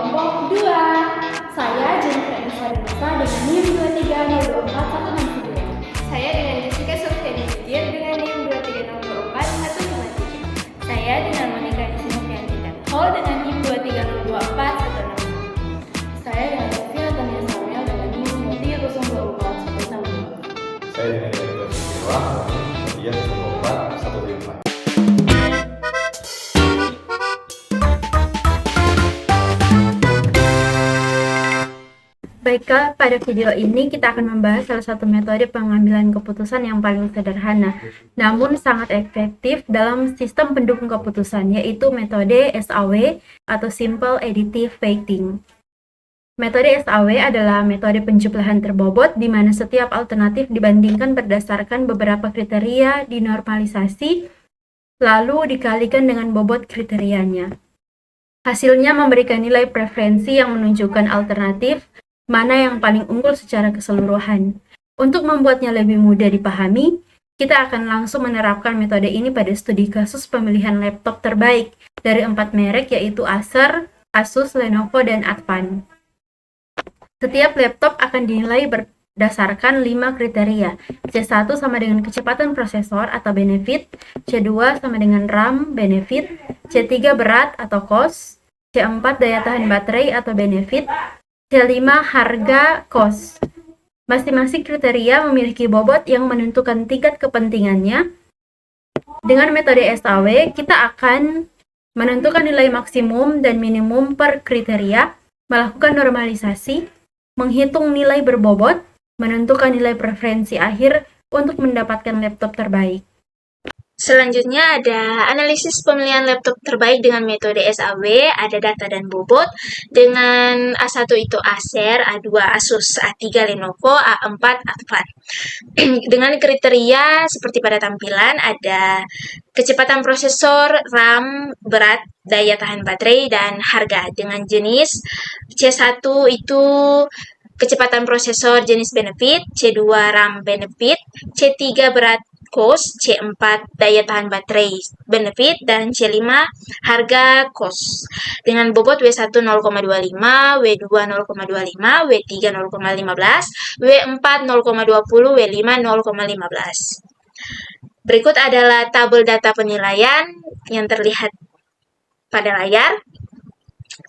kelompok 2. Saya Jennifer Ensarinasa dengan NIM 23024 Saya dengan Jessica Sofiani Sudir dengan NIM 23024 Saya dengan Monika Sofiani Hall dengan NIM 23024 Saya dengan Devia Tania Samuel dengan NIM 23024 Saya dengan Erika Dewa dengan NIM 2304154. Baiklah, pada video ini kita akan membahas salah satu metode pengambilan keputusan yang paling sederhana, namun sangat efektif dalam sistem pendukung keputusan, yaitu metode SAW atau Simple Additive Weighting. Metode SAW adalah metode penjumlahan terbobot di mana setiap alternatif dibandingkan berdasarkan beberapa kriteria dinormalisasi, lalu dikalikan dengan bobot kriterianya. Hasilnya memberikan nilai preferensi yang menunjukkan alternatif mana yang paling unggul secara keseluruhan. Untuk membuatnya lebih mudah dipahami, kita akan langsung menerapkan metode ini pada studi kasus pemilihan laptop terbaik dari 4 merek yaitu Acer, Asus, Lenovo, dan Advan. Setiap laptop akan dinilai berdasarkan 5 kriteria. C1 sama dengan kecepatan prosesor atau benefit, C2 sama dengan RAM, benefit, C3 berat atau cost, C4 daya tahan baterai atau benefit, C5 harga cost. Masing-masing kriteria memiliki bobot yang menentukan tingkat kepentingannya. Dengan metode SAW, kita akan menentukan nilai maksimum dan minimum per kriteria, melakukan normalisasi, menghitung nilai berbobot, menentukan nilai preferensi akhir untuk mendapatkan laptop terbaik. Selanjutnya ada analisis pemilihan laptop terbaik dengan metode SAW, ada data dan bobot. Dengan A1 itu Acer, A2 Asus, A3 Lenovo, A4 Advan. Dengan kriteria seperti pada tampilan ada kecepatan prosesor, RAM, berat, daya tahan baterai, dan harga. Dengan jenis C1 itu kecepatan prosesor jenis benefit, C2 RAM benefit, C3 berat cost, C4 daya tahan baterai benefit, dan C5 harga cost. Dengan bobot W1 0,25, W2 0,25, W3 0,15, W4 0,20, W5 0,15. Berikut adalah tabel data penilaian yang terlihat pada layar.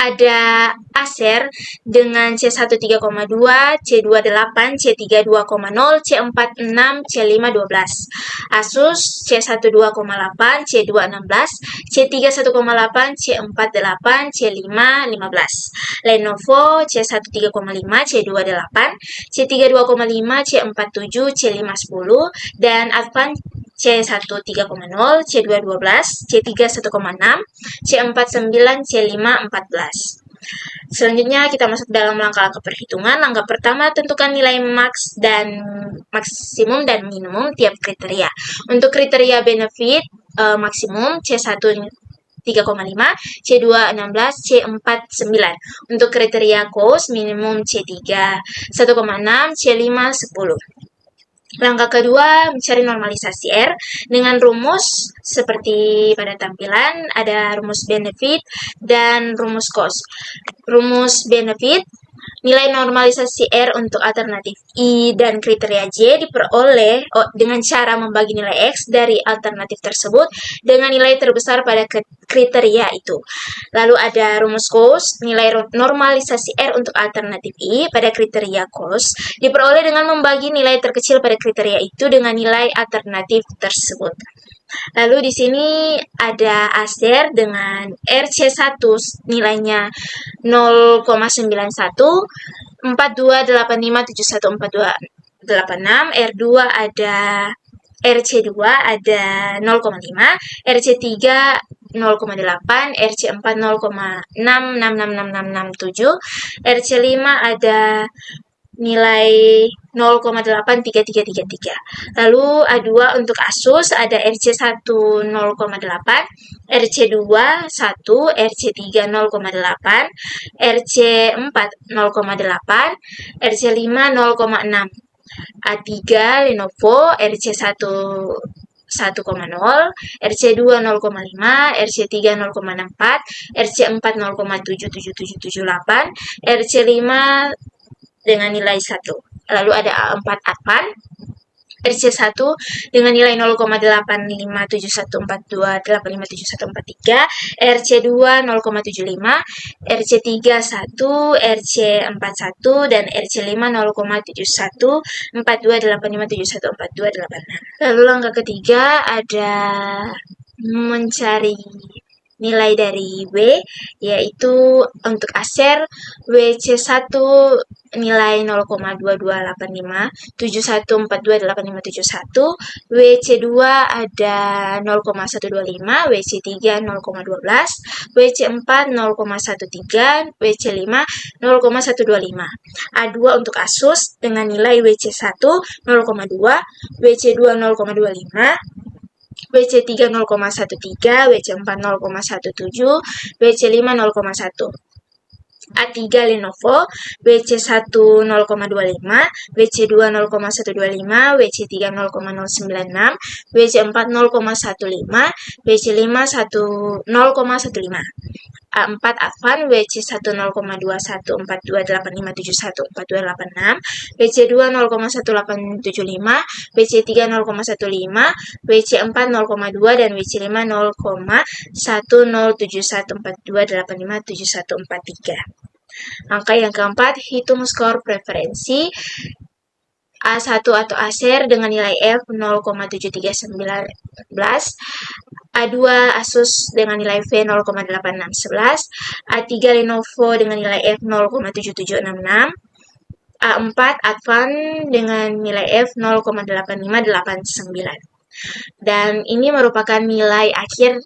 Ada Acer dengan C1 3,2, C2 8, C3 2,0, C4 6, C5 12. Asus C1 2,8, C2 16, C3 1,8, C4 8, C5 15. Lenovo C1 3,5, C2 8, C3 2,5, C4 7, C5 10, dan Advan C1 3,0, C2 12, C3 1,6, C4 9, C5 14. Selanjutnya kita masuk dalam langkah-langkah perhitungan. Langkah pertama, tentukan nilai max dan maksimum dan minimum tiap kriteria. Untuk kriteria benefit maksimum C1 3,5, C2 16, C4 9. Untuk kriteria cost minimum C3 1,6, C5 10. Langkah kedua, mencari normalisasi R dengan rumus seperti pada tampilan, ada rumus benefit dan rumus cost. Rumus benefit, nilai normalisasi R untuk alternatif I dan kriteria J diperoleh dengan cara membagi nilai X dari alternatif tersebut dengan nilai terbesar pada kriteria itu. Lalu ada rumus cost, nilai normalisasi R untuk alternatif I pada kriteria cost diperoleh dengan membagi nilai terkecil pada kriteria itu dengan nilai alternatif tersebut. Lalu di sini ada Acer dengan RC1 nilainya 0,91, 4285714286, R2 ada RC2 ada 0,5, RC3 0,8, RC4 0,6666667, RC5 ada nilai 0,83333. Lalu A2 untuk Asus ada RC1 0,8, RC2 1, RC3 0,8, RC4 0,8, RC5 0,6. A3 Lenovo RC1 1,0, RC2 0,5, RC3 0,64, RC4 0,77778, RC5 dengan nilai 1. Lalu ada A4 Advan, RC1 dengan nilai 0,85714285743, RC2 0,75, RC3 1, RC4 1, dan RC5 0,714285714286. Lalu langkah ketiga ada mencari nilai dari W, yaitu untuk aser WC1 nilai 0,228571428571, WC2 ada 0,125, WC3 0,12, WC4 0,13, WC5 0,125. A2 untuk Asus dengan nilai WC1 0,2, WC2 0,25, WC3 0,13, WC4 0,17, WC5 0,1. A3 Lenovo, WC1 0,25, WC2 0,125, WC3 0,096, WC4 0,15, WC5 0,15. A4 Advan, WC1 0,214285714286, WC2 0,1875, WC3 0,15, WC4 0,2, dan WC5 0,107142857143. Angka yang keempat, hitung skor preferensi A1 atau aser dengan nilai F 0,7319, A2 Asus dengan nilai V 0,8611, A3 Lenovo dengan nilai F 0,7766, A4 Advan dengan nilai F 0,8589. Dan ini merupakan nilai akhir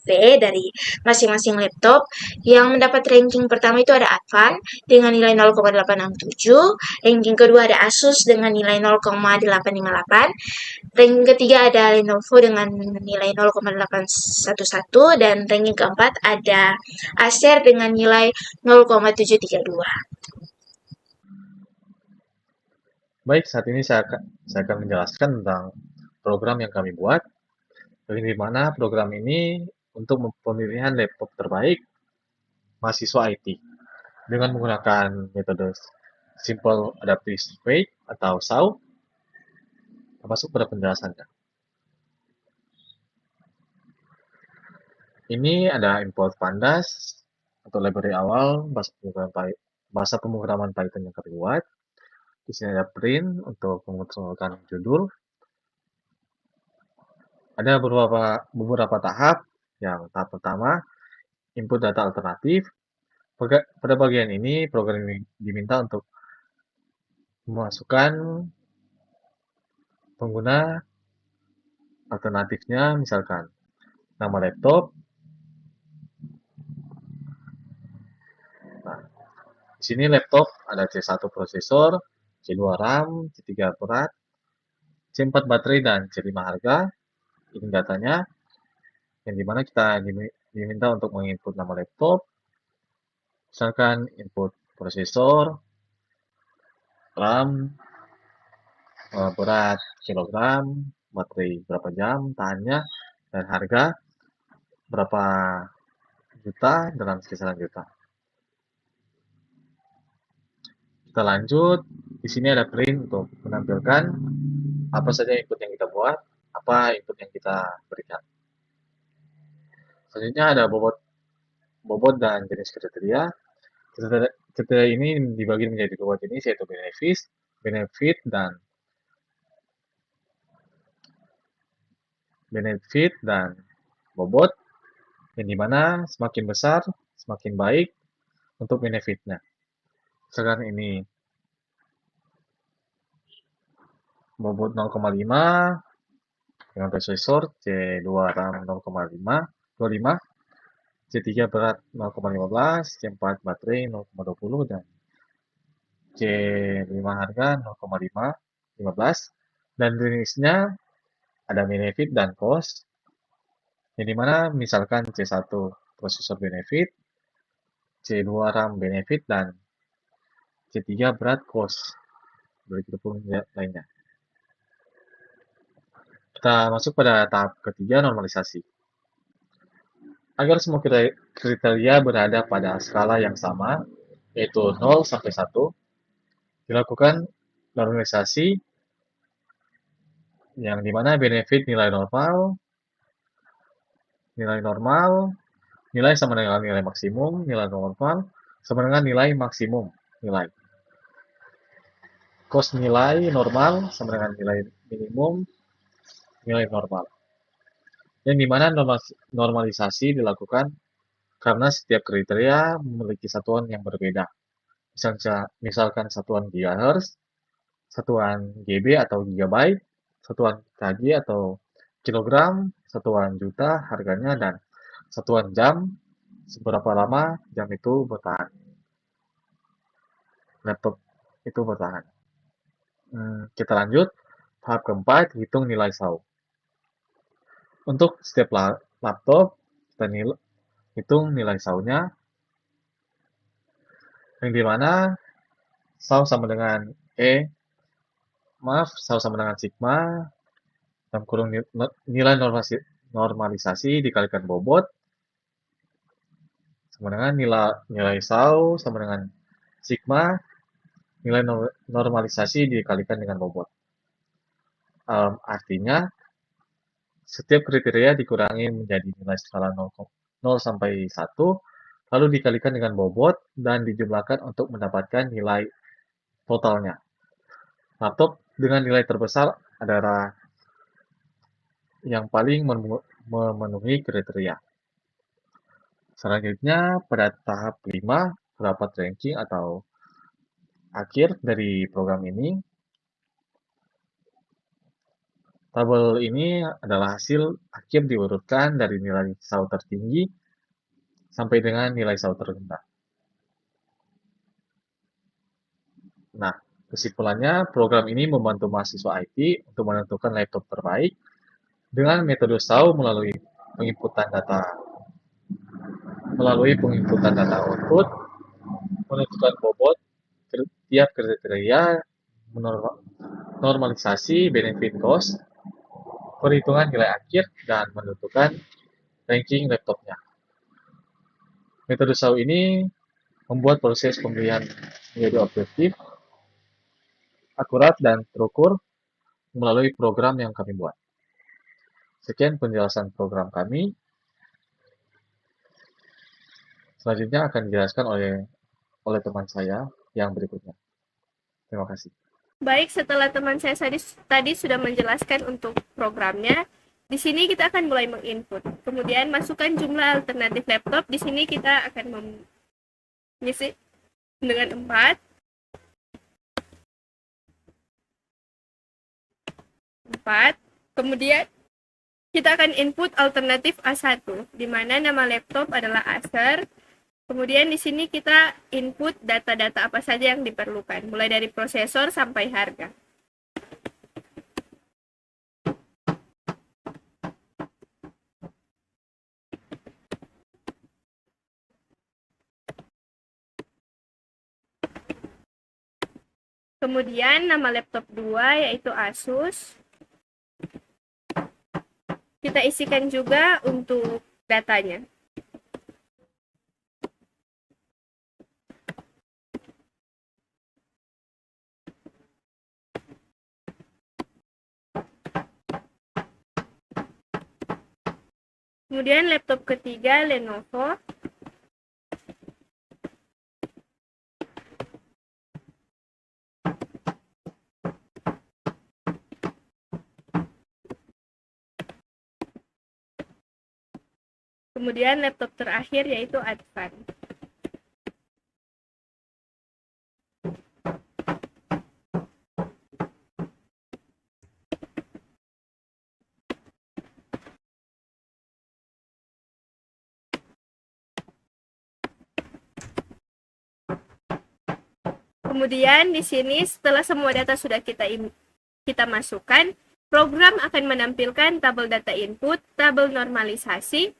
V dari masing-masing laptop. Yang mendapat ranking pertama itu ada Advan dengan nilai 0,867, ranking kedua ada Asus dengan nilai 0,858, ranking ketiga ada Lenovo dengan nilai 0,811, dan ranking keempat ada Acer dengan nilai 0,732. Baik, saat ini saya akan menjelaskan tentang program yang kami buat, di mana program ini untuk pemilihan laptop terbaik mahasiswa IT dengan menggunakan metode Simple Adaptive Wait atau SAW. Masuk pada penjelasannya. Ini ada import pandas atau library awal bahasa pemrograman Python yang kami buat. Di sini ada print untuk mengontrolkan judul. Ada beberapa tahap. Yang tahap pertama, input data alternatif. Pada bagian ini, program ini diminta untuk memasukkan pengguna alternatifnya, misalkan nama laptop. Nah, di sini laptop ada C1 prosesor, C2 RAM, C3 berat, C4 baterai, dan C5 harga. Ini datanya, yang dimana kita diminta untuk menginput nama laptop, misalkan input prosesor, RAM, berat kilogram, baterai berapa jam, tahannya, dan harga berapa juta dalam kisaran juta. Kita lanjut, di sini ada print untuk menampilkan apa saja input yang kita buat, apa input yang kita berikan. Selanjutnya ada bobot dan jenis kriteria. Kriteria ini dibagi menjadi dua jenis, yaitu benefit dan bobot, yang dimana semakin besar semakin baik untuk benefitnya. Sekarang ini bobot 0,5 dengan prosesor C2 RAM 0,25, C3 berat 0,15, C4 baterai 0,20, dan C5 harga 0,15, dan jenisnya ada benefit dan cost, yang dimana misalkan C1 prosesor benefit, C2 RAM benefit, dan C3 berat cost, begitu pun lainnya. Kita masuk pada tahap ketiga, normalisasi. Agar semua kriteria berada pada skala yang sama, yaitu 0 sampai 1, dilakukan normalisasi yang dimana benefit nilai normal, nilai sama dengan nilai maksimum, nilai normal sama dengan nilai maksimum, nilai. Cost nilai normal sama dengan nilai minimum, nilai normal. Yang dimana normalisasi dilakukan karena setiap kriteria memiliki satuan yang berbeda. Misalkan satuan gigahertz, satuan GB atau gigabyte, satuan kg atau kilogram, satuan juta harganya, dan satuan jam, seberapa lama jam itu bertahan. Laptop itu bertahan. Kita lanjut, tahap keempat, hitung nilai SAU. Untuk setiap laptop, kita hitung nilai SAU-nya, yang dimana SAU sama dengan SAU sama dengan sigma, dalam kurung nilai normalisasi dikalikan bobot, sama dengan nilai SAU sama dengan sigma, nilai normalisasi dikalikan dengan bobot. Artinya, setiap kriteria dikurangi menjadi nilai skala 0 sampai 1, lalu dikalikan dengan bobot dan dijumlahkan untuk mendapatkan nilai totalnya. Laptop dengan nilai terbesar adalah yang paling memenuhi kriteria. Selanjutnya, pada tahap 5, rapat ranking atau akhir dari program ini. Tabel ini adalah hasil akhir diurutkan dari nilai SAU tertinggi sampai dengan nilai SAU terendah. Nah, kesimpulannya, program ini membantu mahasiswa IT untuk menentukan laptop terbaik dengan metode SAU melalui penginputan data output, menentukan bobot tiap kriteria, normalisasi benefit cost, perhitungan nilai akhir, dan menentukan ranking laptopnya. Metode SAU ini membuat proses pembelian menjadi objektif, akurat, dan terukur melalui program yang kami buat. Sekian penjelasan program kami. Selanjutnya akan dijelaskan oleh teman saya yang berikutnya. Terima kasih. Baik, setelah teman saya tadi sudah menjelaskan untuk programnya, di sini kita akan mulai menginput. Kemudian masukkan jumlah alternatif laptop. Di sini kita akan mengisi dengan 4. Kemudian kita akan input alternatif A1, di mana nama laptop adalah Acer. Kemudian di sini kita input data-data apa saja yang diperlukan, mulai dari prosesor sampai harga. Kemudian nama laptop 2 yaitu Asus. Kita isikan juga untuk datanya. Kemudian laptop ketiga Lenovo. Kemudian laptop terakhir yaitu Advan. Kemudian di sini setelah semua data sudah kita masukkan, program akan menampilkan tabel data input, tabel normalisasi,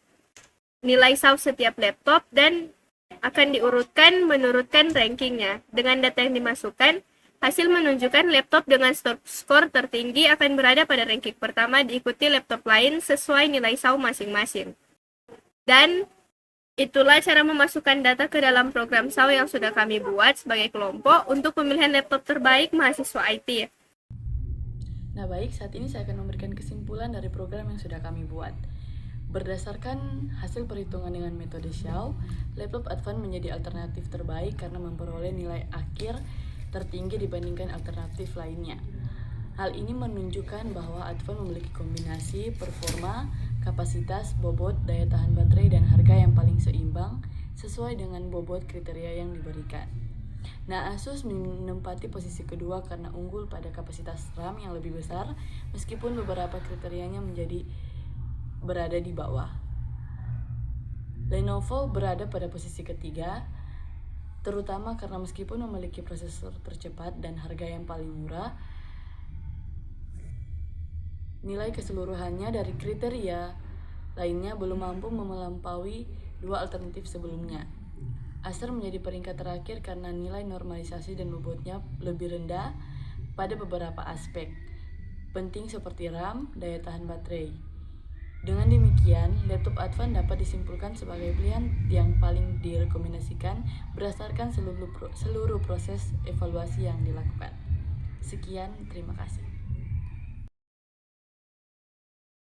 nilai SAU setiap laptop, dan akan diurutkan menurutkan rankingnya. Dengan data yang dimasukkan, Hasil menunjukkan laptop dengan skor tertinggi akan berada pada ranking pertama, diikuti laptop lain sesuai nilai SAU masing-masing. Dan itulah cara memasukkan data ke dalam program SAU yang sudah kami buat sebagai kelompok untuk pemilihan laptop terbaik mahasiswa IT. Nah baik, saat ini saya akan memberikan kesimpulan dari program yang sudah kami buat. Berdasarkan hasil perhitungan dengan metode Xiao, laptop Advan menjadi alternatif terbaik karena memperoleh nilai akhir tertinggi dibandingkan alternatif lainnya. Hal ini menunjukkan bahwa Advan memiliki kombinasi performa, kapasitas, bobot, daya tahan baterai, dan harga yang paling seimbang sesuai dengan bobot kriteria yang diberikan. Nah, Asus menempati posisi kedua karena unggul pada kapasitas RAM yang lebih besar, meskipun beberapa kriterianya berada di bawah. Lenovo berada pada posisi ketiga, terutama karena meskipun memiliki prosesor tercepat dan harga yang paling murah, nilai keseluruhannya dari kriteria lainnya belum mampu melampaui dua alternatif sebelumnya. Acer menjadi peringkat terakhir karena nilai normalisasi dan bobotnya lebih rendah pada beberapa aspek penting seperti RAM, daya tahan baterai. Dengan demikian, laptop Advan dapat disimpulkan sebagai pilihan yang paling direkomendasikan berdasarkan seluruh proses evaluasi yang dilakukan. Sekian, terima kasih.